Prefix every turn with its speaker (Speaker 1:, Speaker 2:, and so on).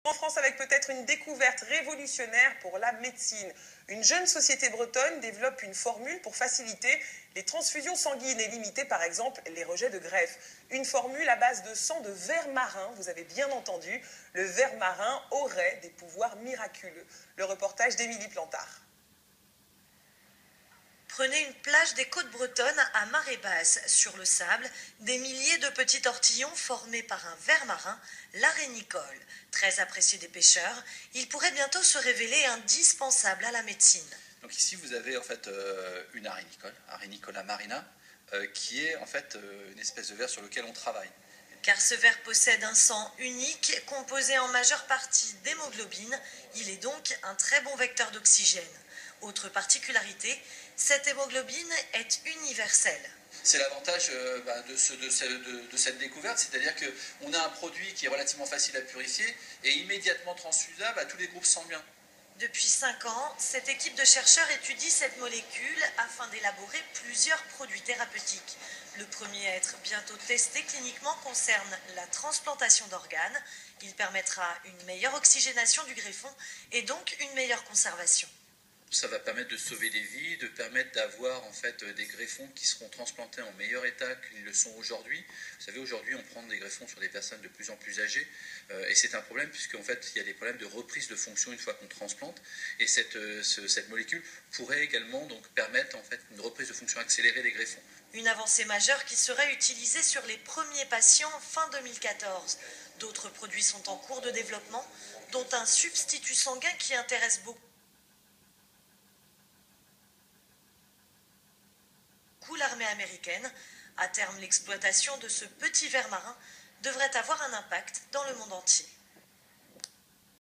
Speaker 1: En France, avec peut-être une découverte révolutionnaire pour la médecine. Une jeune société bretonne développe une formule pour faciliter les transfusions sanguines et limiter par exemple les rejets de greffe. Une formule à base de sang de ver marin, vous avez bien entendu, le ver marin aurait des pouvoirs miraculeux. Le reportage d'Émilie Plantard.
Speaker 2: Prenez une plage des côtes bretonnes à marée basse. Sur le sable, des milliers de petits tortillons formés par un ver marin, l'arénicole. Très apprécié des pêcheurs, il pourrait bientôt se révéler indispensable à la médecine.
Speaker 3: Donc ici vous avez en fait une arénicole, Arenicola marina, qui est en fait une espèce de ver sur lequel on travaille.
Speaker 2: Car ce ver possède un sang unique, composé en majeure partie d'hémoglobine. Il est donc un très bon vecteur d'oxygène. Autre particularité, cette hémoglobine est universelle.
Speaker 3: C'est l'avantage de cette découverte, c'est-à-dire qu'on a un produit qui est relativement facile à purifier et immédiatement transfusable à tous les groupes sanguins.
Speaker 2: Depuis 5 ans, cette équipe de chercheurs étudie cette molécule afin d'élaborer plusieurs produits thérapeutiques. Le premier à être bientôt testé cliniquement concerne la transplantation d'organes. Il permettra une meilleure oxygénation du greffon et donc une meilleure conservation.
Speaker 3: Ça va permettre de sauver des vies, de permettre d'avoir en fait des greffons qui seront transplantés en meilleur état qu'ils le sont aujourd'hui. Vous savez, aujourd'hui, on prend des greffons sur des personnes de plus en plus âgées et c'est un problème puisqu'en fait, il y a des problèmes de reprise de fonction une fois qu'on transplante et cette molécule pourrait également donc permettre en fait une reprise de fonction accélérée des greffons.
Speaker 2: Une avancée majeure qui serait utilisée sur les premiers patients fin 2014. D'autres produits sont en cours de développement, dont un substitut sanguin qui intéresse beaucoup l'armée américaine. À terme, l'exploitation de ce petit ver marin devrait avoir un impact dans le monde entier.